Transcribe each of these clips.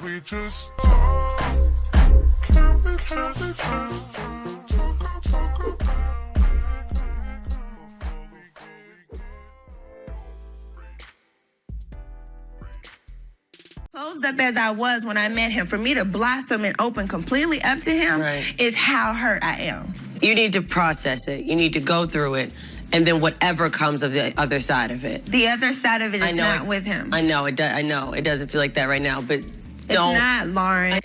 we just talk? Can we just talk? Closed up as I was when I met him, for me to blossom and open completely up to him is how hurt I am. You need to process it. You need to go through it. And then whatever comes of the other side of it. The other side of it is not with him. I know. I know. It doesn't feel like that right now, but don't. It's not, Lauren.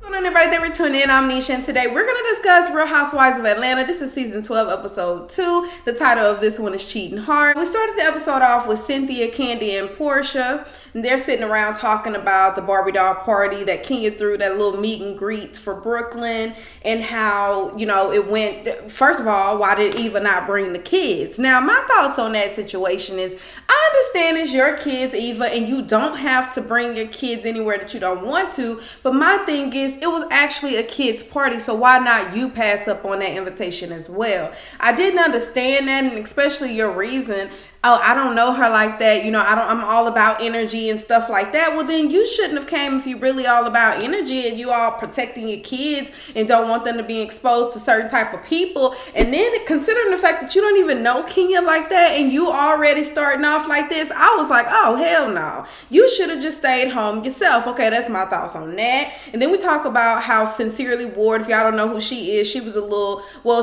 What's going on, everybody? Thanks for tuning in. I'm Nesha, and today we're going to discuss Real Housewives of Atlanta. This is season 12, episode 2. The title of this one is Cheatin' Hard. We started the episode off with Cynthia, Kandi, and Porsha. And they're sitting around talking about the Barbie doll party that Kenya threw, that little meet and greet for Brooklyn, and how, you know, it went. First of all, why did Eva not bring the kids? Now, my thoughts on that situation is, I understand it's your kids, Eva, and you don't have to bring your kids anywhere that you don't want to. But my thing is, it was actually a kids' party, so why not you pass up on that invitation as well? I didn't understand that, and especially your reason. Oh, I don't know her like that. You know, I'm all about energy and stuff like that. Well, then you shouldn't have came if you really all about energy and you all protecting your kids and don't want them to be exposed to certain type of people. And then considering the fact that you don't even know Kenya like that and you already starting off like this, I was like, oh, hell no. You should have just stayed home yourself. Okay, that's my thoughts on that. And then we talk about how Sincerely Ward, if y'all don't know who she is, she was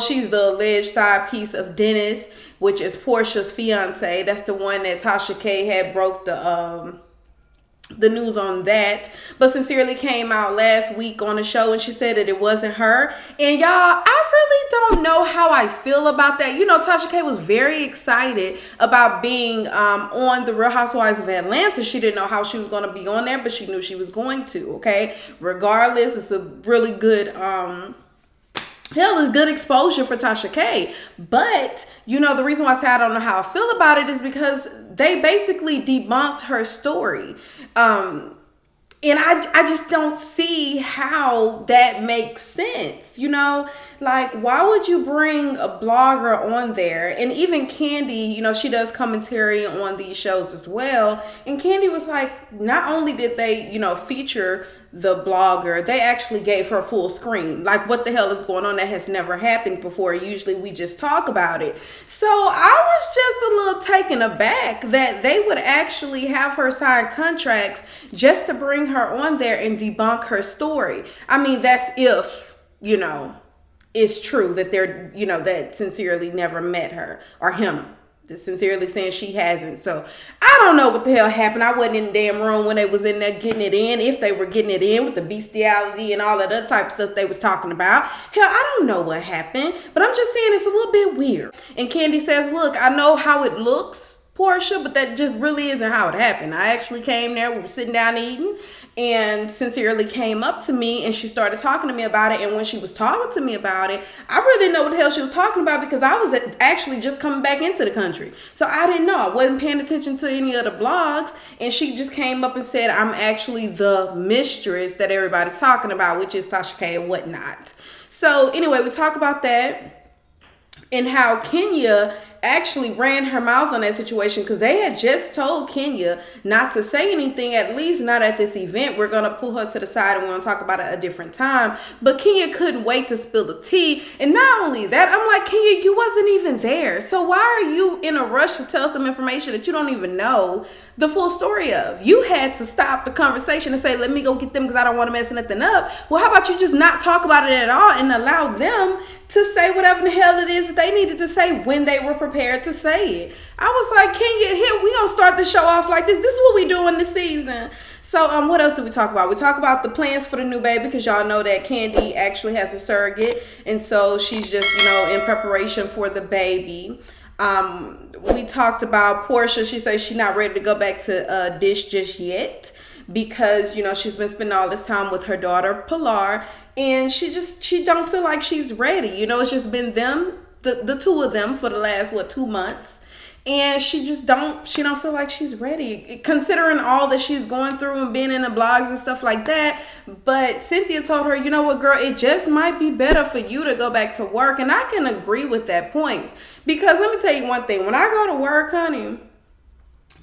she's the alleged side piece of Dennis, which is Porsha's fiance. That's the one that Tasha K had broke the news on that. But Sincerely came out last week on the show and she said that it wasn't her. And y'all, I really don't know how I feel about that. You know, Tasha K was very excited about being on the Real Housewives of Atlanta. She didn't know how she was going to be on there, but she knew she was going to, okay? Regardless, it's a really good is good exposure for Tasha K. But, you know, the reason why I say I don't know how I feel about it is because they basically debunked her story. And I just don't see how that makes sense. You know, like, why would you bring a blogger on there? And even Kandi, you know, she does commentary on these shows as well. And Kandi was like, not only did they, you know, feature the blogger, they actually gave her full screen. Like, what the hell is going on? That has never happened before. Usually we just talk about it. So I was just a little taken aback that they would actually have her sign contracts just to bring her on there and debunk her story. I mean, that's if, you know, it's true that they're, you know, that Sincerely never met her or him. Sincerely saying she hasn't. So I don't know what the hell happened. I wasn't in the damn room when they was in there getting it in, if they were getting it in with the bestiality and all that other type of stuff they was talking about. Hell, I don't know what happened, but I'm just saying it's a little bit weird. And Kandi says, look, I know how it looks, Porsha, but that just really isn't how it happened. I actually came there, we were sitting down eating, and Sincerely came up to me and she started talking to me about it. And when she was talking to me about it, I really didn't know what the hell she was talking about because I was actually just coming back into the country. So I didn't know. I wasn't paying attention to any of the blogs. And she just came up and said, I'm actually the mistress that everybody's talking about, which is Tasha K and whatnot. So anyway, we talk about that and how Kenya actually ran her mouth on that situation because they had just told Kenya not to say anything, at least not at this event. We're going to pull her to the side and we're going to talk about it a different time. But Kenya couldn't wait to spill the tea. And not only that, I'm like, Kenya, you wasn't even there. So why are you in a rush to tell some information that you don't even know the full story of? You had to stop the conversation and say, let me go get them because I don't want to mess nothing up. Well, how about you just not talk about it at all and allow them to say whatever the hell it is that they needed to say when they were prepared to say it. I was like, Kenya, here, we gonna start the show off like this. This is what we doing this season. So what else do we talk about? We talk about the plans for the new baby because y'all know that Kandi actually has a surrogate. And so she's just, you know, in preparation for the baby. We talked about Porsha. She says she's not ready to go back to Dish just yet because, you know, she's been spending all this time with her daughter, Pilar. And she don't feel like she's ready. You know, it's just been them, the two of them for the last, 2 months. and she don't feel like she's ready, considering all that she's going through and being in the blogs and stuff like that. But Cynthia told her, you know what, girl, it just might be better for you to go back to work. And I can agree with that point, because let me tell you one thing, when I go to work, honey,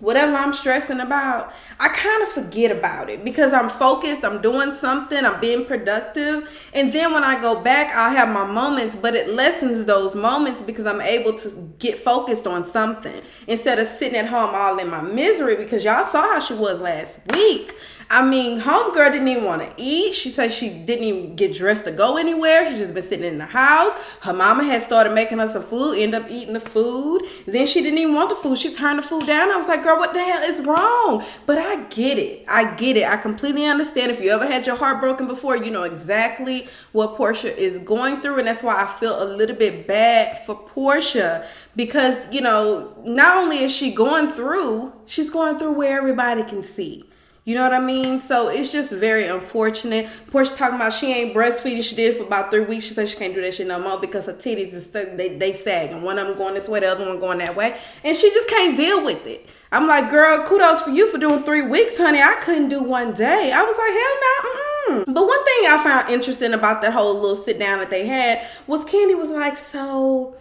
whatever I'm stressing about, I kind of forget about it because I'm focused, I'm doing something, I'm being productive. And then when I go back, I'll have my moments, but it lessens those moments because I'm able to get focused on something instead of sitting at home all in my misery, because y'all saw how she was last week. I mean, homegirl didn't even want to eat. She said she didn't even get dressed to go anywhere. She's just been sitting in the house. Her mama had started making her some food, ended up eating the food. Then she didn't even want the food. She turned the food down. I was like, girl, what the hell is wrong? But I get it. I completely understand. If you ever had your heart broken before, you know exactly what Porsha is going through. And that's why I feel a little bit bad for Porsha, because, you know, not only is she going through, she's going through where everybody can see. You know what I mean? So it's just very unfortunate. Porsha talking about she ain't breastfeeding. She did it for about 3 weeks. She said she can't do that shit no more because her titties is stuck. They sag. And one of them going this way, the other one going that way. And she just can't deal with it. I'm like, girl, kudos for you for doing 3 weeks, honey. I couldn't do 1 day. I was like, hell no. But one thing I found interesting about that whole little sit down that they had was Kandi was like, so,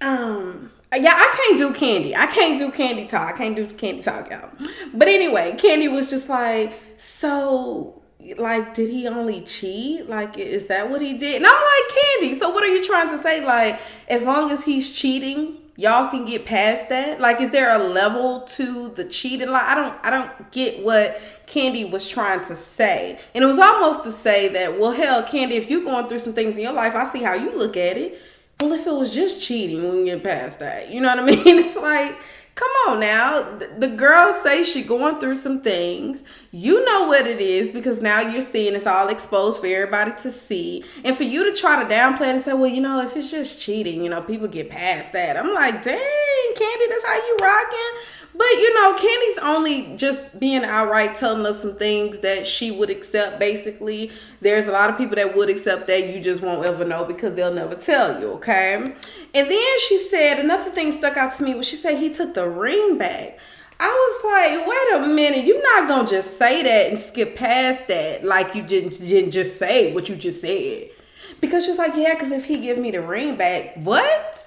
yeah, I can't do Kandi. I can't do Kandi talk. I can't do Kandi talk, y'all. But anyway, Kandi was just like, so, like, did he only cheat? Like, is that what he did? And I'm like, Kandi, so what are you trying to say? Like, as long as he's cheating, y'all can get past that? Like, is there a level to the cheating? Like, I don't get what Kandi was trying to say. And it was almost to say that, well, hell, Kandi, if you're going through some things in your life, I see how you look at it. Well, if it was just cheating, we can get past that. You know what I mean? It's like, come on now. The girl say she going through some things. You know what it is, because now you're seeing it's all exposed for everybody to see. And for you to try to downplay it and say, well, you know, if it's just cheating, you know, people get past that. I'm like, dang, Kandi, that's how you rocking? But, you know, Kandi's only just being outright telling us some things that she would accept, basically. There's a lot of people that would accept that you just won't ever know because they'll never tell you, okay? And then she said, another thing stuck out to me was she said he took the ring back. I was like, wait a minute, you're not going to just say that and skip past that like you didn't just say what you just said. Because she was like, yeah, because if he give me the ring back, what?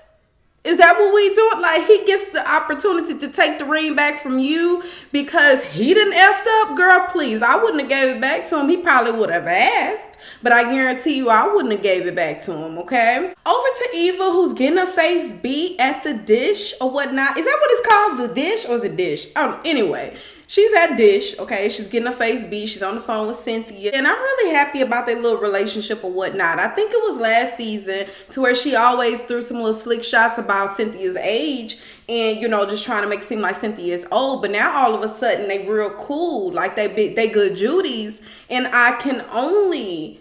Is that what we doing? Like, he gets the opportunity to take the ring back from you because he done effed up? Girl, please. I wouldn't have gave it back to him. He probably would have asked. But I guarantee you I wouldn't have gave it back to him, okay? Over to Eva, who's getting her face beat at the dish or whatnot. Is that what it's called? The dish or the dish? Anyway. She's at Dish, okay? She's getting her face beat. She's on the phone with Cynthia. And I'm really happy about their little relationship or whatnot. I think it was last season to where she always threw some little slick shots about Cynthia's age and, you know, just trying to make it seem like Cynthia is old. But now all of a sudden they real cool. Like they good Judies. And the only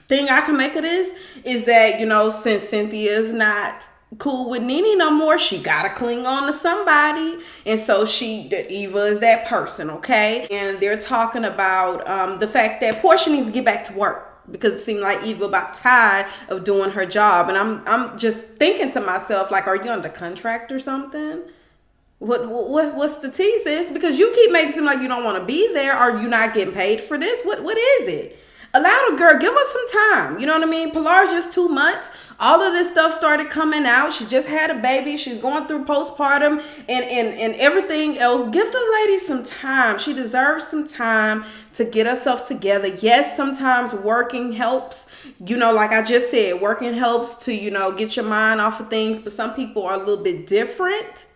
thing I can make of this is that, you know, since Cynthia is not cool with Nene no more, she gotta cling on to somebody, and so Eva is that person, okay? And they're talking about the fact that Porsha needs to get back to work because it seemed like Eva about tired of doing her job. And I'm just thinking to myself, like, are you under contract or something? What's the tea, sis? Because you keep making it seem like you don't want to be there. Are you not getting paid for this? What is it? Allow the girl, give us some time. You know what I mean? Pilar's just 2 months. All of this stuff started coming out. She just had a baby. She's going through postpartum and everything else. Give the lady some time. She deserves some time to get herself together. Yes, sometimes working helps. You know, like I just said, working helps to, you know, get your mind off of things. But some people are a little bit different.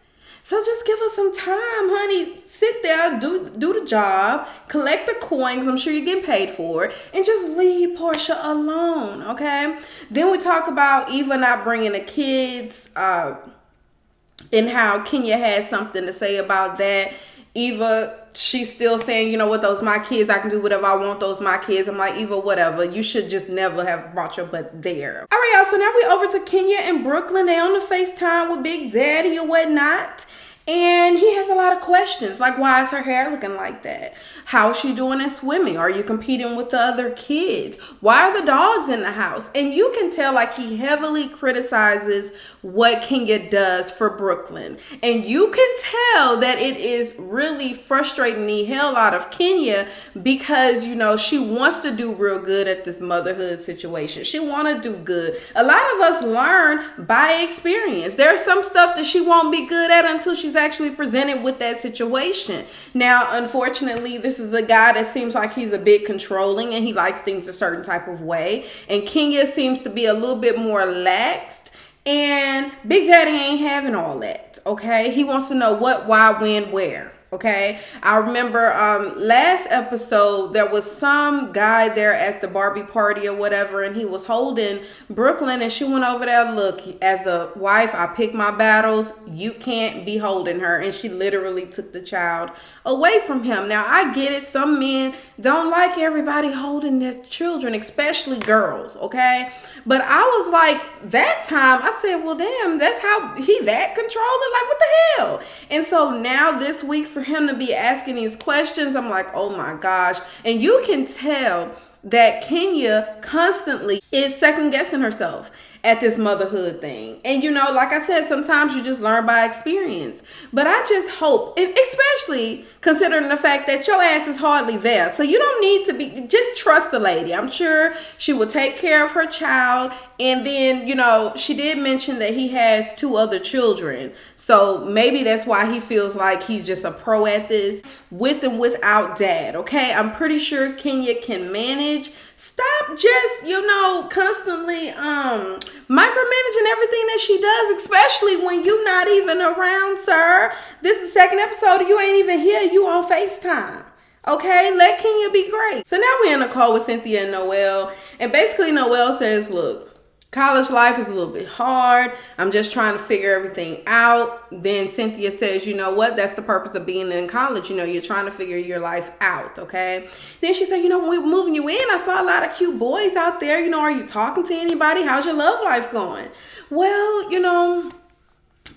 So just give us some time, honey. Sit there, do the job, collect the coins. I'm sure you're getting paid for it. And just leave Porsha alone, okay? Then we talk about Eva not bringing the kids and how Kenya has something to say about that. Eva, she's still saying, you know what, those my kids. I can do whatever I want. Those my kids. I'm like, Eva, whatever. You should just never have brought your butt there. All right, y'all. So now we over to Kenya and Brooklyn. They on the FaceTime with Big Daddy or whatnot. And he has a lot lot of questions. Like, why is her hair looking like that? How is she doing in swimming? Are you competing with the other kids? Why are the dogs in the house? And you can tell like he heavily criticizes what Kenya does for Brooklyn. And you can tell that it is really frustrating the hell out of Kenya because, you know, she wants to do real good at this motherhood situation. She want to do good. A lot of us learn by experience. There's some stuff that she won't be good at until she's actually presented with that situation. Now, unfortunately, this is a guy that seems like he's a bit controlling and he likes things a certain type of way. And Kenya seems to be a little bit more laxed. And Big Daddy ain't having all that, okay? He wants to know what, why, when, where. Okay, I remember last episode there was some guy there at the Barbie party or whatever, and he was holding Brooklyn, and she went over there. Look, as a wife, I pick my battles. You can't be holding her, and she literally took the child away from him. Now I get it. Some men don't like everybody holding their children, especially girls. Okay, but I was like that time. I said, well, damn, that's how he that controlling. Like, what the hell? And so now this week, for him to be asking these questions, I'm like, oh my gosh. And you can tell that Kenya constantly is second guessing herself at this motherhood thing. And you know, like I said, sometimes you just learn by experience. But I just hope, especially considering the fact that your ass is hardly there. So you don't need to be, just trust the lady. I'm sure she will take care of her child. And then, you know, she did mention that he has 2 other children. So maybe that's why he feels like he's just a pro at this, with and without dad. Okay, I'm pretty sure Kenya can manage. Stop just, you know, constantly micromanaging everything that she does, especially when you're not even around, sir. This is the second episode. You ain't even here. You on FaceTime. Okay, let Kenya be great. So now we're in a call with Cynthia and Noelle. And basically Noelle says, look, college life is a little bit hard. I'm just trying to figure everything out. Then Cynthia says, you know what? That's the purpose of being in college. You know, you're trying to figure your life out, okay? Then she said, you know, when we were moving you in, I saw a lot of cute boys out there. You know, are you talking to anybody? How's your love life going? Well, you know,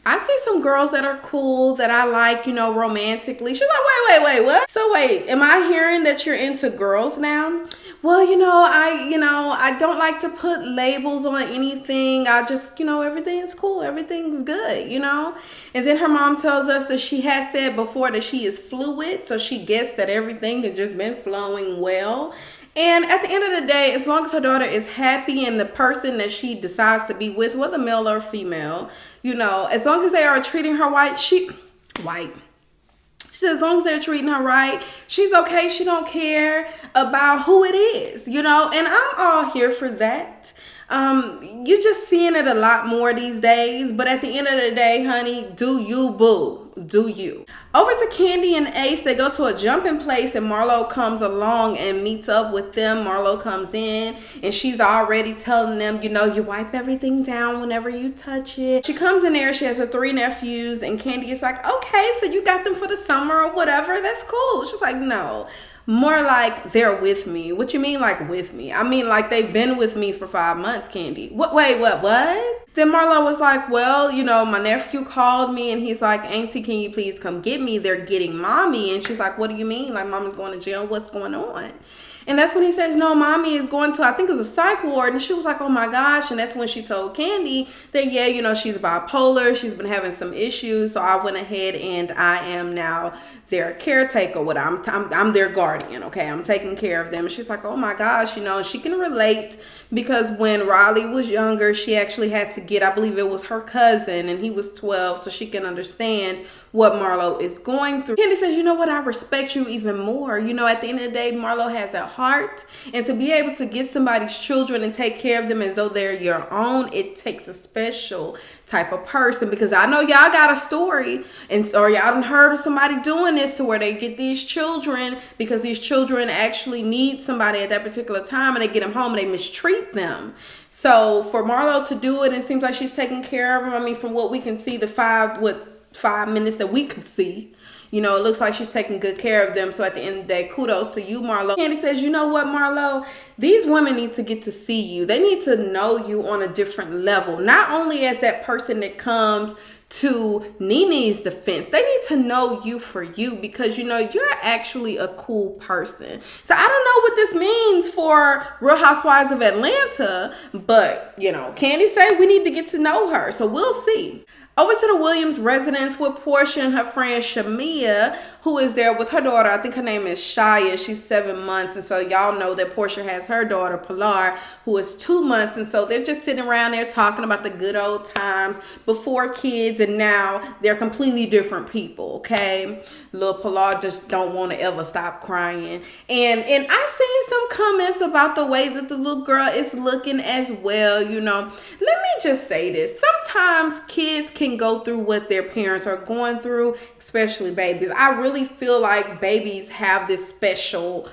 I see some girls that are cool that I like, you know, romantically. She's like, wait, what? So wait, am I hearing that you're into girls now? Well, I don't like to put labels on anything. I just, everything's cool. Everything's good, And then her mom tells us that she has said before that she is fluid. So she guessed that everything had just been flowing well. And at the end of the day, as long as her daughter is happy and the person that she decides to be with, whether male or female, as long as they are treating her right, she says as long as they're treating her right, she's okay. She don't care about who it is, and I'm all here for that. You're just seeing it a lot more these days, but at the end of the day, honey, do you, boo. Do you. Over to Kandi and Ace, they go to a jumping place and Marlo comes along and meets up with them. Marlo comes in and she's already telling them, you wipe everything down whenever you touch it. She comes in there, she has her 3 nephews, and Kandi is like, okay, so you got them for the summer or whatever, that's cool. She's like, no. More like they're with me. What you mean like with me? I mean like they've been with me for 5 months, Kandi. What? Wait, what? Then Marlo was like, well, my nephew called me and he's like, Auntie, can you please come get me? They're getting mommy. And she's like, what do you mean? Like mama's going to jail? What's going on? And that's when he says, no, mommy is going to, I think it's a psych ward. And she was like, oh my gosh. And that's when she told Kandi that, yeah, she's bipolar. She's been having some issues. So I went ahead and I am now their caretaker. I'm their guardian. Okay. I'm taking care of them. And she's like, oh my gosh, she can relate because when Riley was younger, she actually had to get, I believe it was her cousin and he was 12. So she can understand what Marlo is going through. Kandi says, you know what? I respect you even more. At the end of the day, Marlo has a heart, and to be able to get somebody's children and take care of them as though they're your own, it takes a special type of person, because I know y'all got a story or y'all done heard of somebody doing this to where they get these children because these children actually need somebody at that particular time and they get them home and they mistreat them. So for Marlo to do it, it seems like she's taking care of them. I mean, from what we can see, the 5 minutes that we could see, it looks like she's taking good care of them. So at the end of the day, kudos to you, Marlo. Kandi says, you know what, Marlo? These women need to get to see you. They need to know you on a different level. Not only as that person that comes to Nene's defense. They need to know you for you because, you know, you're actually a cool person. So I don't know what this means for Real Housewives of Atlanta, but, you know, Kandi say we need to get to know her. So we'll see. Over to the Williams residence with Porsha and her friend Shamia, who is there with her daughter. I think her name is Shia. She's 7 months. And so y'all know that Porsha has her daughter, Pilar, who is 2 months. And so they're just sitting around there talking about the good old times before kids. And now they're completely different people, okay? Little Pilar just don't want to ever stop crying. And I seen some comments about the way that the little girl is looking as well, you know. Let me just say this. Sometimes kids can go through what their parents are going through, especially babies. I really feel like babies have this special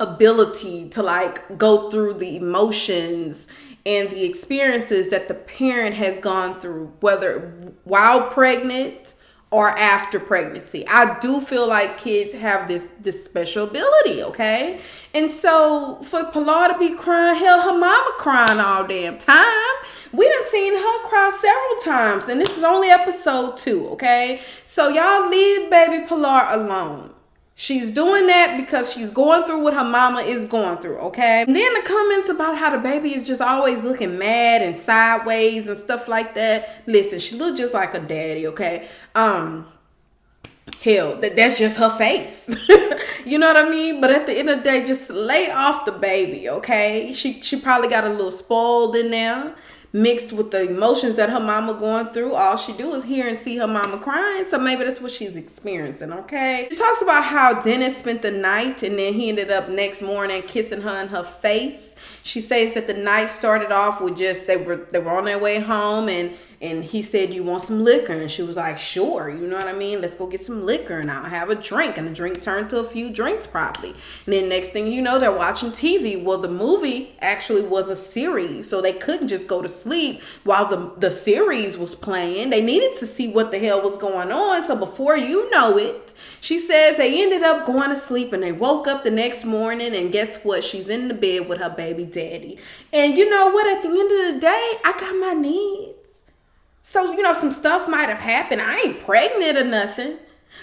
ability to like go through the emotions and the experiences that the parent has gone through, whether while pregnant or after pregnancy. I do feel like kids have this special ability, okay? And so for Pilar to be crying, hell, her mama crying all damn time. We done seen her cry several times, and this is only episode 2, okay? So y'all leave baby Pilar alone. She's doing that because she's going through what her mama is going through, okay? And then the comments about how the baby is just always looking mad and sideways and stuff like that. Listen, she look just like a daddy, okay? Hell, that's just her face. You know what I mean? But at the end of the day, just lay off the baby, okay? She probably got a little spoiled in there, mixed with the emotions that her mama going through. All she do is hear and see her mama crying, so maybe that's what she's experiencing, okay? She talks about how Dennis spent the night and then he ended up next morning kissing her in her face. She says that the night started off with just they were on their way home and he said, "You want some liquor?" And she was like, "Sure," you know what I mean? "Let's go get some liquor and I'll have a drink." And the drink turned to a few drinks probably. And then next thing you know, they're watching TV. Well, the movie actually was a series, so they couldn't just go to sleep while the series was playing. They needed to see what the hell was going on. So before you know it, she says they ended up going to sleep and they woke up the next morning and guess what? She's in the bed with her baby daddy. And you know what? At the end of the day, I got my needs. So, you know, some stuff might have happened. I ain't pregnant or nothing,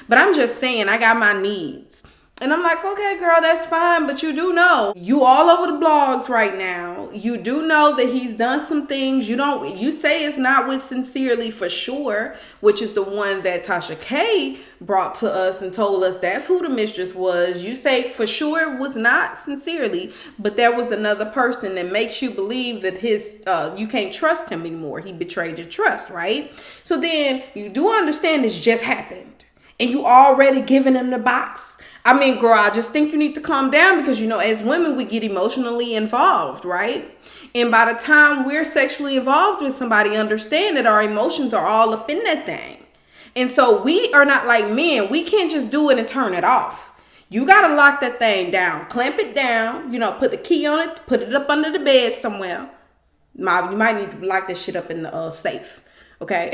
but I'm just saying I got my needs. And I'm like, okay, girl, that's fine. But you do know, you all over the blogs right now. You do know that he's done some things. You say it's not with Sincerely for sure, which is the one that Tasha K brought to us and told us that's who the mistress was. You say for sure it was not Sincerely, but there was another person that makes you believe that you can't trust him anymore. He betrayed your trust, right? So then you do understand this just happened and you already giving him the box. I mean, girl, I just think you need to calm down because, you know, as women, we get emotionally involved, right? And by the time we're sexually involved with somebody, understand that our emotions are all up in that thing. And so we are not like men. We can't just do it and turn it off. You got to lock that thing down, clamp it down, you know, put the key on it, put it up under the bed somewhere. You might need to lock this shit up in the safe, okay?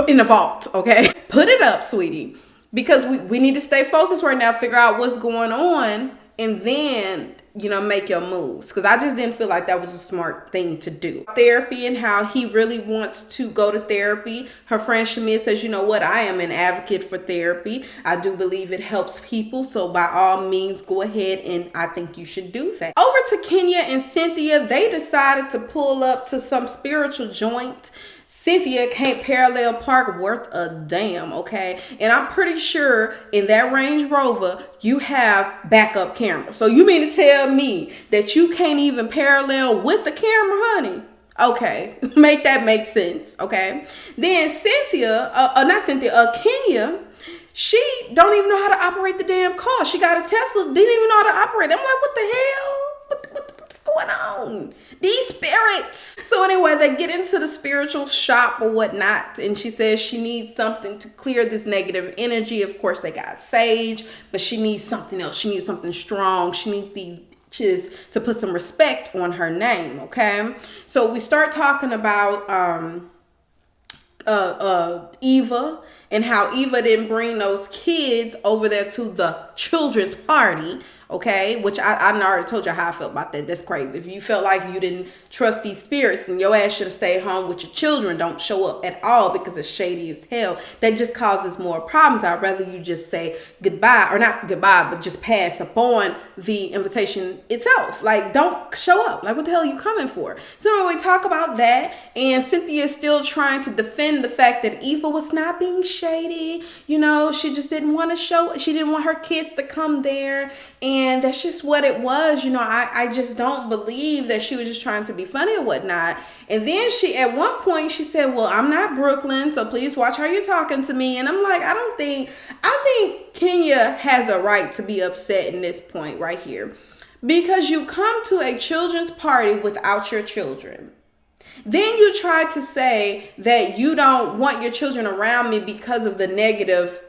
In the vault, okay? Put it up, sweetie. Because we need to stay focused right now, figure out what's going on, and then, you know, make your moves. Because I just didn't feel like that was a smart thing to do. Therapy and how he really wants to go to therapy. Her friend Shamia says, you know what? I am an advocate for therapy. I do believe it helps people. So by all means, go ahead and I think you should do that. Over to Kenya and Cynthia. They decided to pull up to some spiritual joint. Cynthia can't parallel park worth a damn, okay? And I'm pretty sure in that Range Rover, you have backup camera. So you mean to tell me that you can't even parallel with the camera, honey? Okay, make that make sense, okay? Then Kenya, she don't even know how to operate the damn car. She got a Tesla, didn't even know how to operate. I'm like, what the hell? What's going on? These spirits. So anyway, they get into the spiritual shop or whatnot. And she says she needs something to clear this negative energy. Of course, they got sage, but she needs something else. She needs something strong. She needs these bitches to put some respect on her name, okay? So we start talking about Eva and how Eva didn't bring those kids over there to the children's party. Okay, which I already told you how I felt about that. That's crazy. If you felt like you didn't trust these spirits, then your ass should have stayed home with your children. Don't show up at all because it's shady as hell. That just causes more problems. I'd rather you just say goodbye, or not goodbye, but just pass upon the invitation itself. Like, don't show up. Like, what the hell are you coming for? So when we talk about that, and Cynthia is still trying to defend the fact that Eva was not being shady. You know, she just didn't want to show. She didn't want her kids to come there. And that's just what it was. You know, I just don't believe that she was just trying to be funny or whatnot. And then at one point she said, well, I'm not Brooklyn, so please watch how you're talking to me. And I'm like, I think Kenya has a right to be upset in this point right here. Because you come to a children's party without your children. Then you try to say that you don't want your children around me because of the negative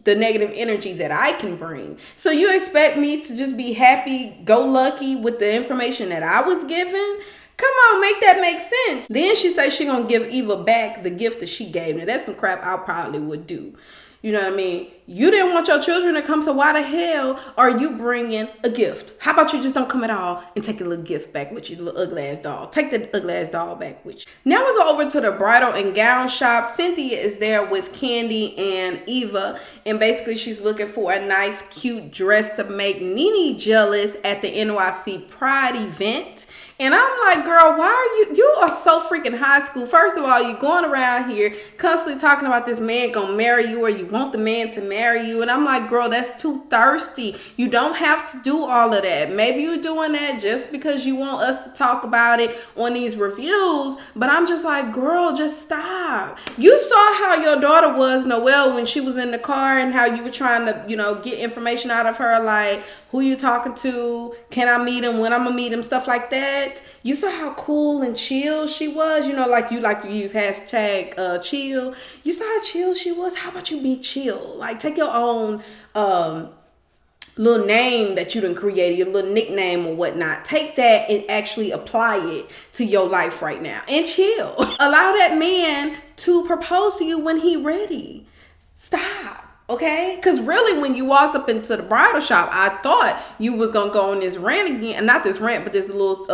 energy that I can bring. So you expect me to just be happy-go-lucky with the information that I was given? Come on, make that make sense. Then she says she gonna give Eva back the gift that she gave. Now that's some crap I probably would do. You know what I mean? You didn't want your children to come, so why the hell are you bringing a gift? How about you just don't come at all and take a little gift back with you, little ugly ass doll? Take the ugly ass doll back with you. Now we go over to the bridal and gown shop. Cynthia is there with Kandi and Eva, and basically she's looking for a nice, cute dress to make Nene jealous at the NYC Pride event. And I'm like, girl, why are you are so freaking high school. First of all, you going around here constantly talking about this man gonna marry you, or you want the man to marry you. And I'm like, girl, that's too thirsty. You don't have to do all of that. Maybe you're doing that just because you want us to talk about it on these reviews. But I'm just like, girl, just stop. You saw how your daughter was, Noelle, when she was in the car, and how you were trying to, you know, get information out of her, like, who you talking to? Can I meet him? When I'm gonna meet him? Stuff like that. You saw how cool and chill she was. You know, like you like to use hashtag chill. You saw how chill she was. How about you be chill? Like, take your own little name that you done created, your little nickname or whatnot. Take that and actually apply it to your life right now. And chill. Allow that man to propose to you when he ready. Stop. Okay? Because really, when you walked up into the bridal shop, I thought you was going to go on this rant again. Not this rant, but this little,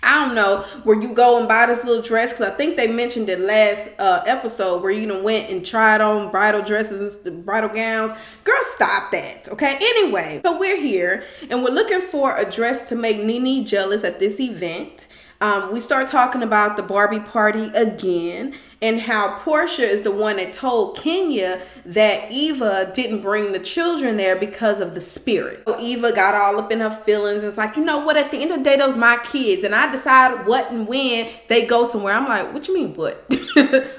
I don't know, where you go and buy this little dress. Because I think they mentioned it last episode where you done went and tried on bridal dresses and bridal gowns. Girl, stop that. Okay? Anyway, so we're here and we're looking for a dress to make Nene jealous at this event. We start talking about the Barbie party again, and how Porsha is the one that told Kenya that Eva didn't bring the children there because of the spirit. So Eva got all up in her feelings. It's like, you know what, at the end of the day, those my kids, and I decide what and when they go somewhere. I'm like, what you mean what?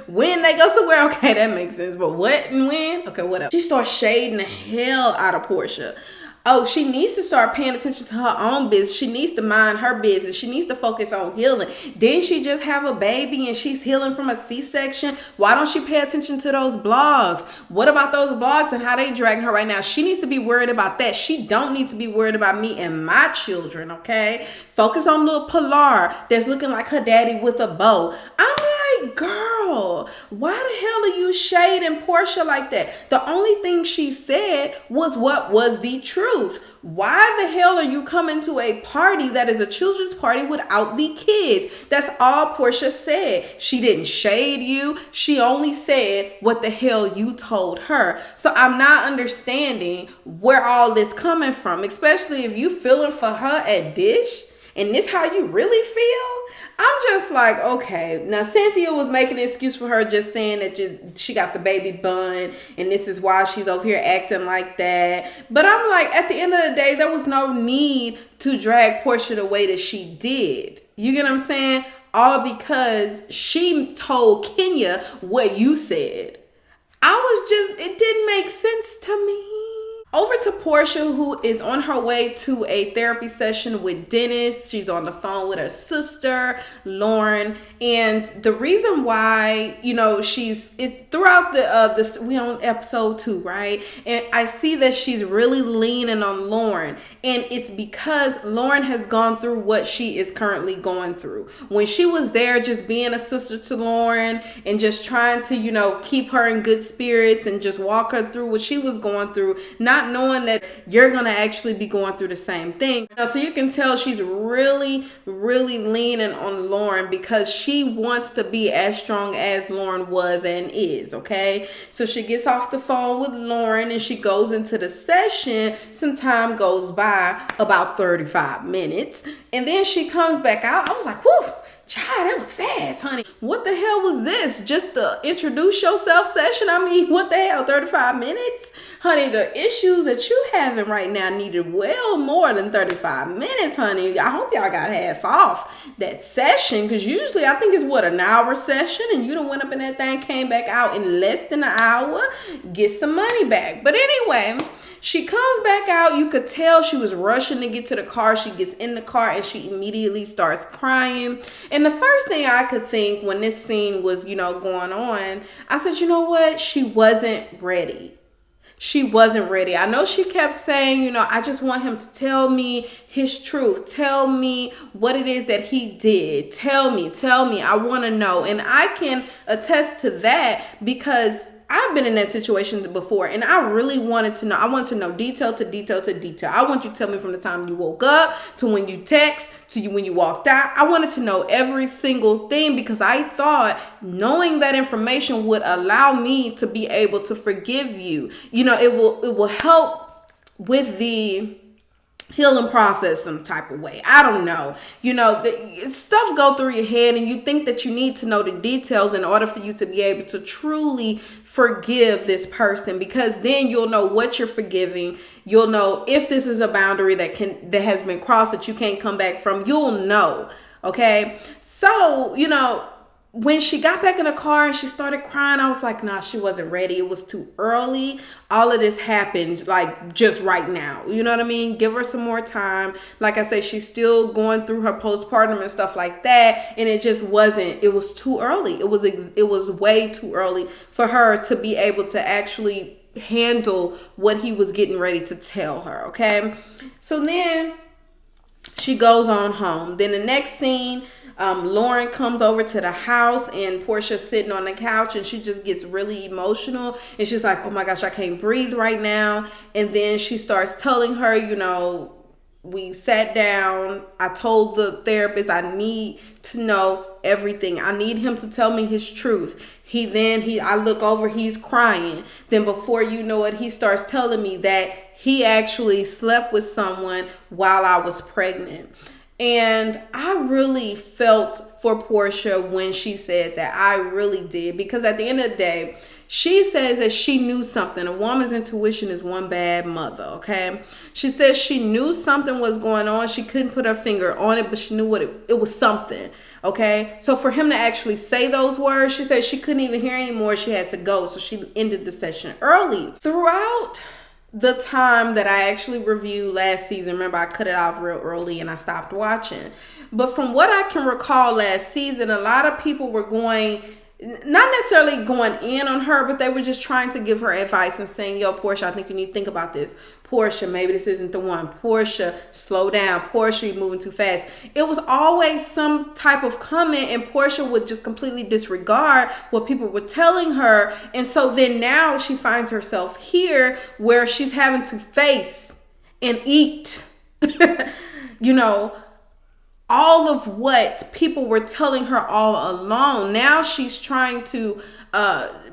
When they go somewhere? Okay, that makes sense. But what and when? Okay, whatever. She starts shading the hell out of Porsha. Oh, she needs to start paying attention to her own business. She needs to mind her business. She needs to focus on healing. Didn't she just have a baby and she's healing from a C-section? Why don't she pay attention to those blogs? What about those blogs and how they dragging her right now? She needs to be worried about that. She don't need to be worried about me and my children, okay? Focus on little Pilar that's looking like her daddy with a bow. I'm like, girl, why the hell are you shading Porsha like that? The only thing she said was what was the truth. Why the hell are you coming to a party that is a children's party without the kids? That's all Porsha said. She didn't shade you. She only said what the hell you told her. So I'm not understanding where all this coming from, especially if you feeling for her at Dish. And this how you really feel? I'm just like, okay. Now, Cynthia was making an excuse for her, just saying that she got the baby bun, and this is why she's over here acting like that. But I'm like, at the end of the day, there was no need to drag Porsha the way that she did. You get what I'm saying? All because she told Kenya what you said. It didn't make sense to me. Over to Porsha, who is on her way to a therapy session with Dennis. She's on the phone with her sister, Lauren. And the reason why, you know, it's throughout we on episode 2, right? And I see that she's really leaning on Lauren. And it's because Lauren has gone through what she is currently going through. When she was there just being a sister to Lauren and just trying to, you know, keep her in good spirits and just walk her through what she was going through, not not knowing that you're gonna actually be going through the same thing. So you can tell she's really, really leaning on Lauren because she wants to be as strong as Lauren was and is, okay? So she gets off the phone with Lauren and she goes into the session. Some time goes by, about 35 minutes, and then she comes back out. I was like, whew, child, that was fast, honey. What the hell was this? Just the introduce yourself session? I mean, what the hell, 35 minutes? Honey, the issues that you having right now needed well more than 35 minutes, honey. I hope y'all got half off that session, because usually I think it's what, an hour session, and you done went up in that thing, came back out in less than an hour, get some money back. But anyway, she comes back out. You could tell she was rushing to get to the car. She gets in the car and she immediately starts crying. And the first thing I could think when this scene was, going on, I said, you know what? She wasn't ready. She wasn't ready. I know she kept saying, I just want him to tell me his truth. Tell me what it is that he did. Tell me. I want to know. And I can attest to that because I've been in that situation before, and I really wanted to know. I wanted to know detail to detail to detail. I want you to tell me from the time you woke up to when you text to when you walked out. I wanted to know every single thing because I thought knowing that information would allow me to be able to forgive you. It will help with the healing process some type of way. I don't know. Stuff go through your head and you think that you need to know the details in order for you to be able to truly forgive this person, because then you'll know what you're forgiving. You'll know if this is a boundary that has been crossed that you can't come back from. You'll know. Okay. So, when she got back in the car and she started crying, I was like, nah, she wasn't ready. It was too early. All of this happened like just right now. You know what I mean? Give her some more time. Like I say, she's still going through her postpartum and stuff like that. And it just wasn't, it was too early. It was way too early for her to be able to actually handle what he was getting ready to tell her. Okay. So then she goes on home. Then the next scene, Lauren comes over to the house and Porsha's sitting on the couch and she just gets really emotional and she's like, oh my gosh, I can't breathe right now. And then she starts telling her, we sat down. I told the therapist I need to know everything. I need him to tell me his truth. I look over, he's crying. Then before you know it, he starts telling me that he actually slept with someone while I was pregnant. And I really felt for Porsha when she said that. I really did. Because at the end of the day, she says that she knew something. A woman's intuition is one bad mother, okay? She says she knew something was going on. She couldn't put her finger on it, but she knew what it was something, okay? So for him to actually say those words, she said she couldn't even hear anymore. She had to go. So she ended the session early. Throughout the time that I actually reviewed last season, remember I cut it off real early and I stopped watching. But from what I can recall last season, a lot of people were not necessarily going in on her, but they were just trying to give her advice and saying, yo, Porsha, I think you need to think about this. Porsha, maybe this isn't the one. Porsha, slow down. Porsha, you're moving too fast. It was always some type of comment and Porsha would just completely disregard what people were telling her. And so then now she finds herself here where she's having to face and eat, all of what people were telling her all along. Now she's trying to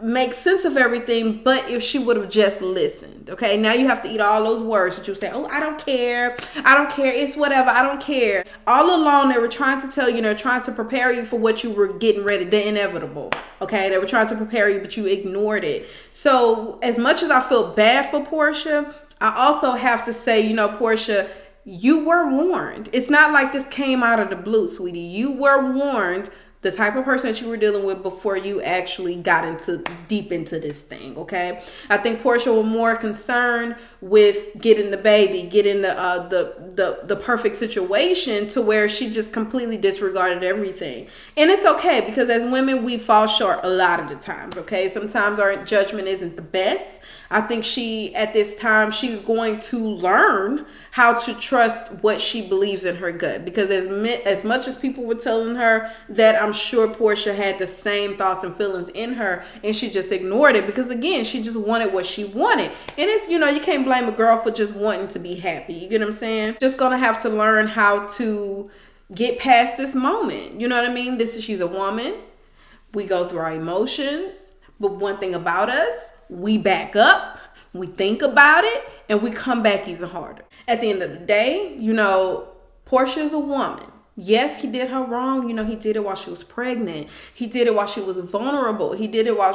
make sense of everything, but if she would have just listened, okay? Now you have to eat all those words that you say, oh, I don't care, it's whatever, I don't care. All along they were trying to tell you, they're trying to prepare you for what you were getting ready, the inevitable, okay? They were trying to prepare you, but you ignored it. So as much as I feel bad for Porsha, I also have to say, Porsha, you were warned. It's not like this came out of the blue, sweetie. You were warned the type of person that you were dealing with before you actually got deep into this thing, okay? I think Porsha was more concerned with getting the baby, getting the perfect situation to where she just completely disregarded everything. And it's okay because as women, we fall short a lot of the times, okay? Sometimes our judgment isn't the best. I think at this time, she's going to learn how to trust what she believes in her gut. Because as much as people were telling her that I'm sure Porsha had the same thoughts and feelings in her, and she just ignored it because, again, she just wanted what she wanted. And it's, you know, you can't blame a girl for just wanting to be happy. You get what I'm saying? Just gonna have to learn how to get past this moment. You know what I mean? She's a woman. We go through our emotions. But one thing about us, we back up, we think about it, and we come back even harder. At the end of the day, you know, Porsha is a woman. Yes, he did her wrong. You know, he did it while she was pregnant. He did it while she was vulnerable. He did it while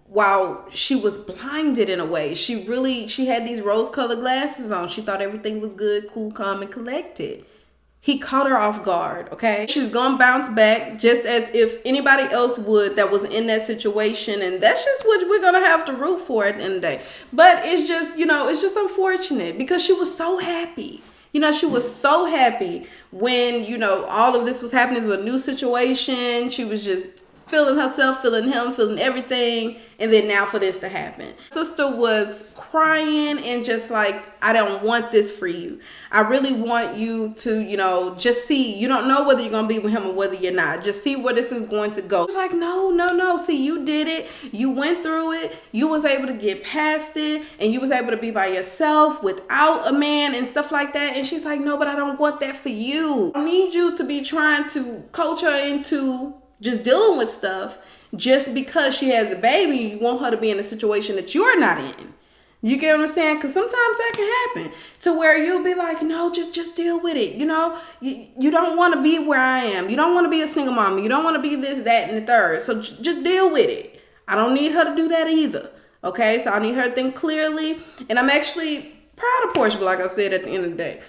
while she was blinded in a way. She had these rose-colored glasses on. She thought everything was good, cool, calm, and collected. He caught her off guard, okay? She's gonna bounce back just as if anybody else would that was in that situation. And that's just what we're gonna have to root for at the end of the day. But it's just, you know, it's just unfortunate because she was so happy. You know, she was so happy when, you know, all of this was happening. It was a new situation. She was just feeling herself, feeling him, feeling everything. And then now for this to happen. Sister was crying and just like, I don't want this for you. I really want you to, you know, just see. You don't know whether you're going to be with him or whether you're not. Just see where this is going to go. It's like, no. See, you did it. You went through it. You was able to get past it. And you was able to be by yourself without a man and stuff like that. And she's like, no, but I don't want that for you. I need you to be trying to coach her into just dealing with stuff just because she has a baby. You want her to be in a situation that you're not in. You get what I'm saying? Because sometimes that can happen to where you'll be like, no, just deal with it. You know, you don't want to be where I am. You don't want to be a single mom. You don't want to be this, that, and the third. So just deal with it. I don't need her to do that either. Okay, so I need her to think clearly. And I'm actually proud of Porsha, but like I said, at the end of the day,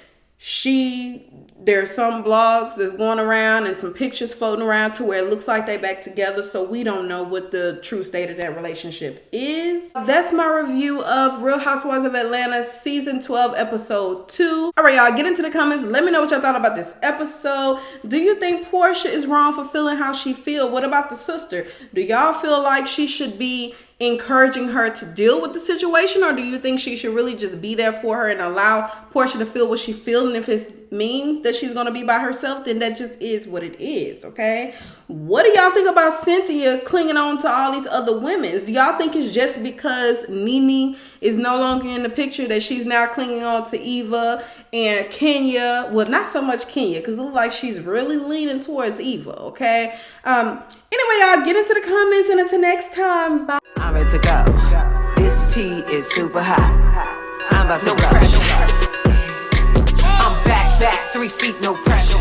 there's some blogs that's going around and some pictures floating around to where it looks like they back together, so we don't know what the true state of that relationship is. That's my review of Real Housewives of Atlanta season 12 episode 2. All right, y'all, get into the comments. Let me know what y'all thought about this episode. Do you think Porsha is wrong for feeling how she feels? What about the sister? Do y'all feel like she should be encouraging her to deal with the situation, or do you think she should really just be there for her and allow Porsha to feel what she feels? And if it means that she's going to be by herself, then that just is what it is, okay? What do y'all think about Cynthia clinging on to all these other women? Do y'all think it's just because Nene is no longer in the picture that she's now clinging on to Eva and Kenya? Well, not so much Kenya, because it looks like she's really leaning towards Eva, okay? Anyway, y'all, get into the comments, and until next time, bye. I'm ready to go. This tea is super hot. I'm about to rush. I'm back, 3 feet, no pressure.